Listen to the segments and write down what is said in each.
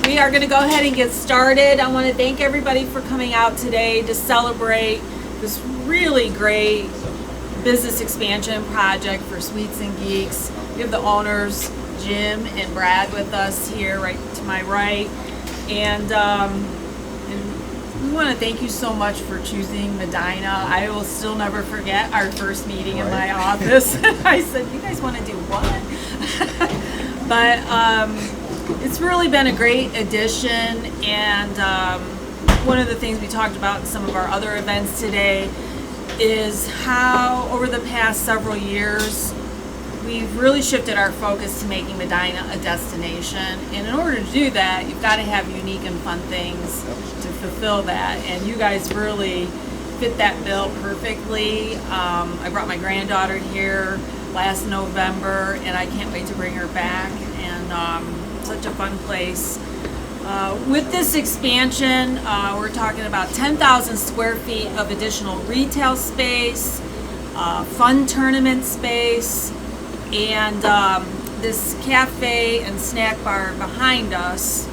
we are going to go ahead and get started. I want to thank everybody for coming out today to celebrate this really great business expansion project for Sweets and Geeks. We have the owners, Jim and Brad, with us here right to my right. And we want to thank you so much for choosing Medina. I will still never forget our first meeting in my office. I said, you guys want to do what? But it's really been a great addition, and one of the things we talked about in some of our other events today is how over the past several years we've really shifted our focus to making Medina a destination. And in order to do that, you've got to have unique and fun things to fulfill that. And you guys really fit that bill perfectly. I brought my granddaughter here last November, and I can't wait to bring her back. And such a fun place. With this expansion, we're talking about 10,000 square feet of additional retail space, fun tournament space, and this cafe and snack bar behind us,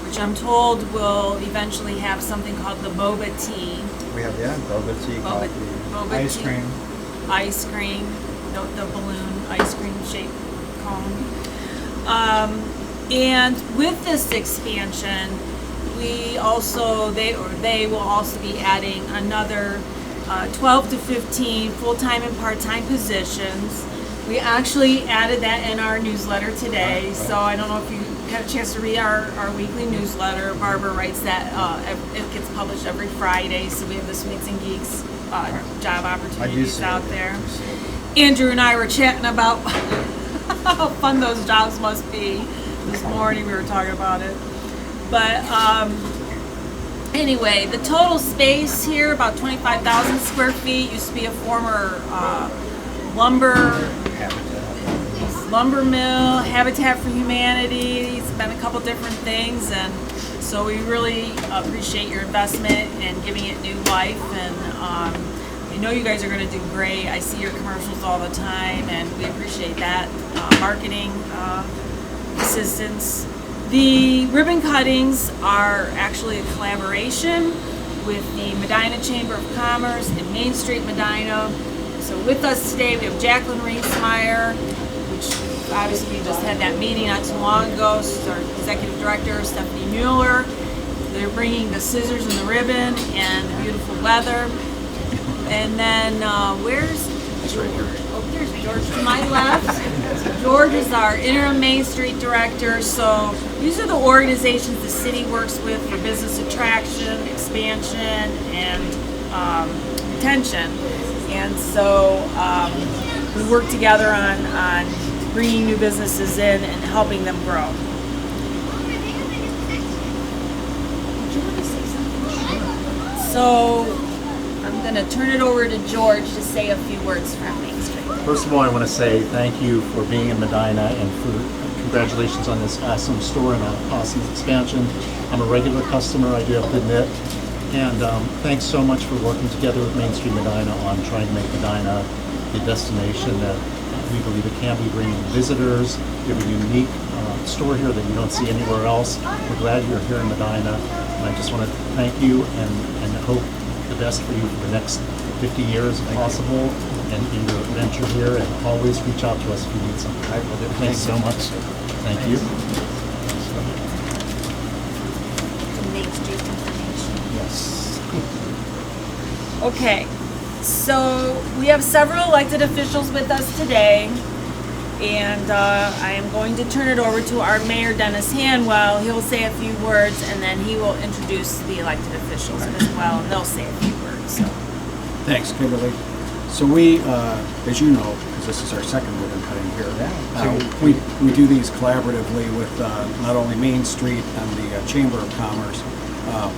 which I'm told will eventually have something called the boba tea. We have, boba tea, coffee, ice cream. Ice cream, the balloon ice cream shaped cone. And with this expansion, they will also be adding another 12 to 15 full-time and part-time positions. We actually added that in our newsletter today, so I don't know if you had a chance to read our weekly newsletter. Barbara writes that it gets published every Friday, so we have the Sweets and Geeks job opportunities out there. Andrew and I were chatting about how fun those jobs must be. This morning we were talking about it. But anyway, the total space here, about 25,000 square feet, used to be a former lumber mill, Habitat for Humanity. It's been a couple different things, and so we really appreciate your investment and giving it new life. And I know you guys are going to do great. I see your commercials all the time, and we appreciate that marketing assistance. The ribbon cuttings are actually a collaboration with the Medina Chamber of Commerce and Main Street Medina. So with us today we have Jacqueline Ringsmeyer, which obviously we just had that meeting not too long ago. She's our executive director, Stephanie Mueller. They're bringing the scissors and the ribbon and the beautiful leather. And then where's George? Oh, there's George to my left. George is our interim Main Street director. So these are the organizations the city works with for business attraction, expansion, and retention. And so we work together on bringing new businesses in and helping them grow. So I'm going to turn it over to George to say a few words from Main Street. First of all, I want to say thank you for being in Medina and for congratulations on this awesome store and an awesome expansion. I'm a regular customer, I do have to admit. And thanks so much for working together with Main Street Medina on trying to make Medina the destination that we believe it can be, bringing visitors. We have a unique store here that you don't see anywhere else. We're glad you're here in Medina, and I just want to thank you and hope the best for you for the next 50 years if possible, and in your venture here, and always reach out to us if you need something. Thanks so much. Thank you. Main Street information. Yes. Okay, so we have several elected officials with us today, and I am going to turn it over to our mayor, Dennis Hanwell. He'll say a few words, and then he will introduce the elected officials as well, and they'll say a few words. So. Thanks, Kimberly. So we, as you know, because this is our second ribbon cutting here, we do these collaboratively with not only Main Street and the Chamber of Commerce,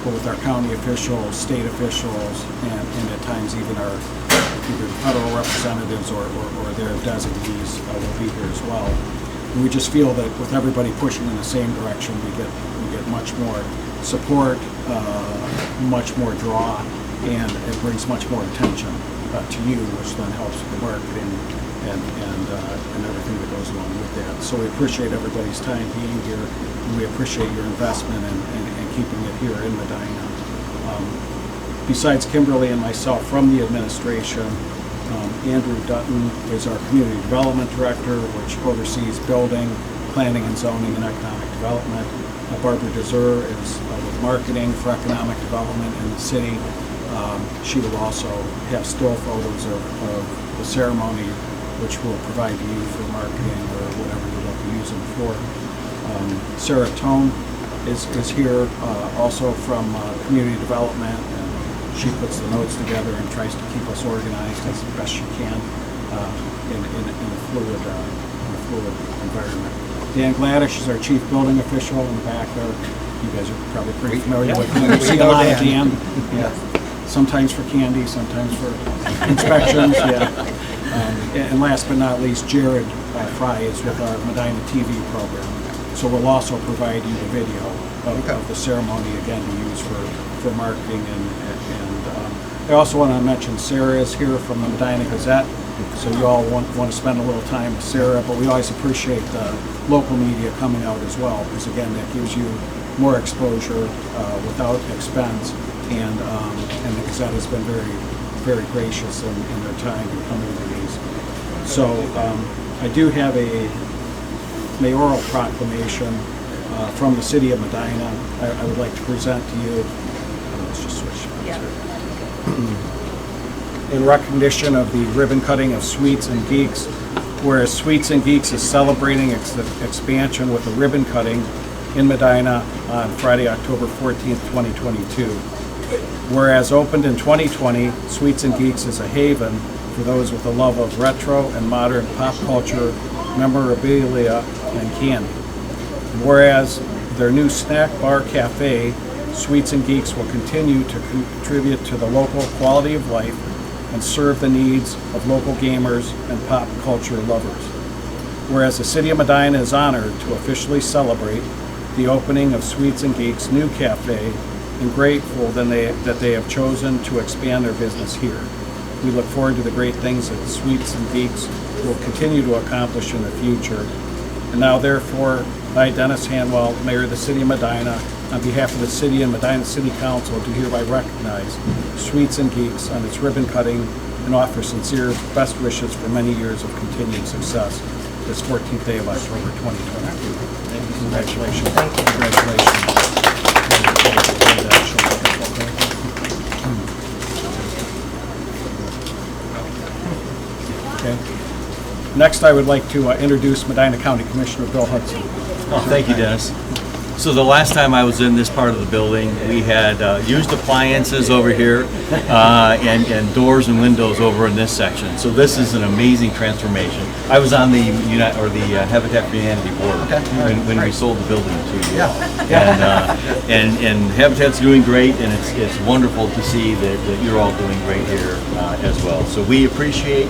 but with our county officials, state officials, and at times even our either federal representatives or their designees will be here as well. And we just feel that with everybody pushing in the same direction, we get much more support, much more draw, and it brings much more attention to you, which then helps with the marketing and everything that goes along with that. So we appreciate everybody's time being here, and we appreciate your investment and keeping it here in Medina. Besides Kimberly and myself from the administration, Andrew Dutton is our Community Development Director, which oversees building, planning and zoning and economic development. Barbara Deser is with marketing for economic development in the city. She will also have still photos of the ceremony, which we'll provide to you for marketing or whatever you'd like to use them for. Sarah Tone is here also from community development, and she puts the notes together and tries to keep us organized as best she can in a fluid environment. Dan Gladish is our chief building official in the back there. You guys are probably pretty familiar with him. You see a lot of Dan. Yeah. Sometimes for candy, sometimes for inspections. Yeah. And last but not least, Jared Fry is with our Medina TV program. So we'll also provide you the video of the ceremony again to use for marketing I also want to mention Sarah is here from the Medina Gazette. So you all want to spend a little time with Sarah, but we always appreciate the local media coming out as well, because again, that gives you more exposure without expense, and the Gazette has been very, very gracious in their time in coming to these. So I do have a mayoral proclamation from the city of Medina. I would like to present to you. Let's just switch. In recognition of the ribbon cutting of Sweets and Geeks, whereas Sweets and Geeks is celebrating its expansion with a ribbon cutting in Medina on Friday, October 14th, 2022. Whereas opened in 2020, Sweets and Geeks is a haven for those with a love of retro and modern pop culture, memorabilia, and candy. Whereas their new snack bar cafe, Sweets and Geeks, will continue to contribute to the local quality of life and serve the needs of local gamers and pop culture lovers. Whereas the City of Medina is honored to officially celebrate the opening of Sweets and Geeks' new cafe and grateful that they have chosen to expand their business here. We look forward to the great things that Sweets and Geeks will continue to accomplish in the future. And now, therefore, I, Dennis Hanwell, Mayor of the City of Medina, on behalf of the City and Medina City Council, do hereby recognize Sweets and Geeks on its ribbon cutting and offer sincere best wishes for many years of continued success this 14th day of October 2022. Congratulations. Thank you. Congratulations. Okay. Next, I would like to introduce Medina County Commissioner Bill Hudson. Oh, thank you, Dennis. So the last time I was in this part of the building, we had used appliances over here and doors and windows over in this section. So this is an amazing transformation. I was on the Habitat for Humanity board when we sold the building to you. And Habitat's doing great, and it's wonderful to see that you're all doing great here as well. So we appreciate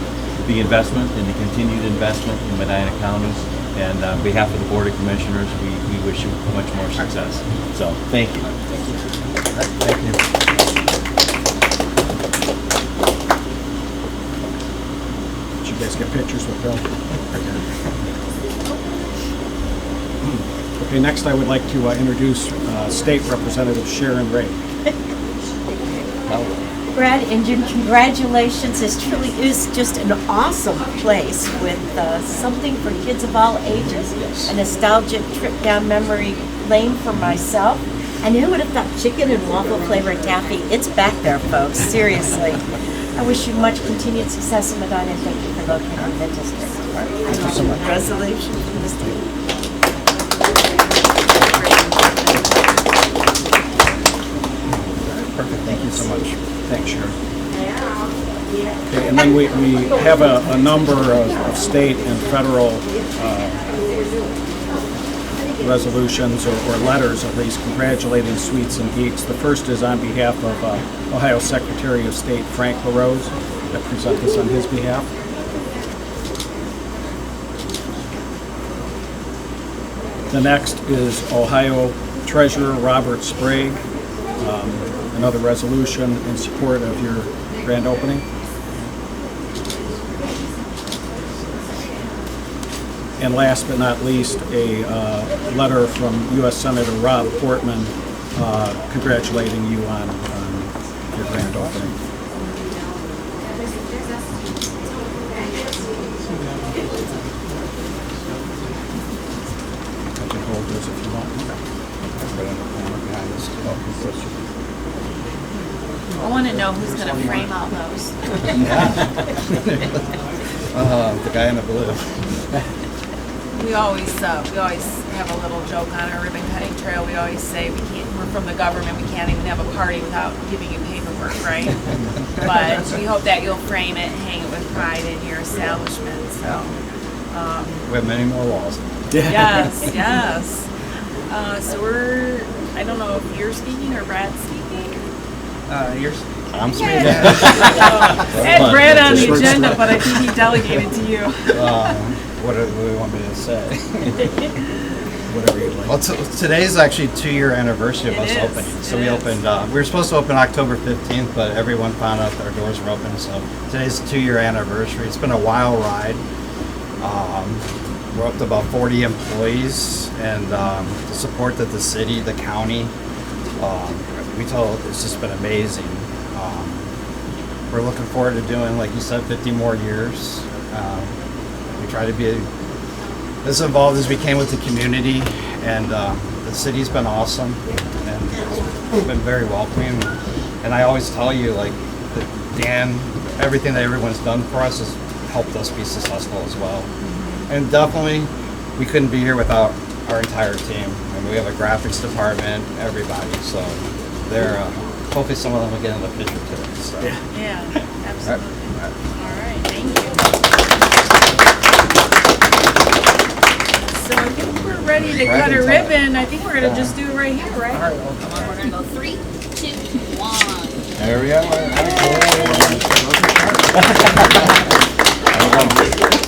the investment and the continued investment in Medina County. And on behalf of the Board of Commissioners, we wish you much more success. So, thank you. Thank you. Did you guys get pictures with Bill? Okay, next I would like to introduce State Representative Sharon Ray. Brad Injun, congratulations. This truly is just an awesome place with something for kids of all ages. A nostalgic trip down memory lane for myself. And who would have thought chicken and waffle flavored taffy? It's back there, folks. Seriously. I wish you much continued success in Medina, and thank you for locating in the district. Thank you so much. Resolution from the state. Perfect. Thank you so much. Thanks, Sharon. Okay, and then we have a number of state and federal resolutions or letters, at least, congratulating Sweets and Geeks. The first is on behalf of Ohio Secretary of State Frank LaRose. I present this on his behalf. The next is Ohio Treasurer Robert Sprague. Another resolution in support of your grand opening. And last but not least, a letter from U.S. Senator Rob Portman congratulating you on your grand opening. I can hold those if you want. I want to know who's going to frame all those. The guy in the blue. We always have a little joke on our ribbon cutting trail. We always say we're from the government. We can't even have a party without giving you paperwork, right? But we hope that you'll frame it and hang it with pride in your establishment. So. We have many more walls. Yes, yes. So I don't know if you're speaking or Brad's speaking. I'm speaking. I had Brad on the agenda, but I think he delegated to you. What do we want me to say? Whatever you'd like. Well, today's actually 2-year anniversary of us It is. opening. So It we is. opened. We were supposed to open October 15th, but everyone found out our doors were open. So today's 2-year anniversary. It's been a wild ride. We're up to about 40 employees, and the support that the city, the county, it's just been amazing. We're looking forward to doing, like you said, 50 more years. We try to be as involved as we can with the community, and the city's been awesome, and it's been very welcoming. And I always tell you, like, that Dan, everything that everyone's done for us has helped us be successful as well. And definitely, we couldn't be here without our entire team. And we have a graphics department, everybody. So they're hopefully some of them will get in the picture today. So. Yeah, absolutely. All right, thank you. So I think we're ready to cut a ribbon. I think we're gonna just do it right here, right? We're gonna go 3, 2, 1. There we go.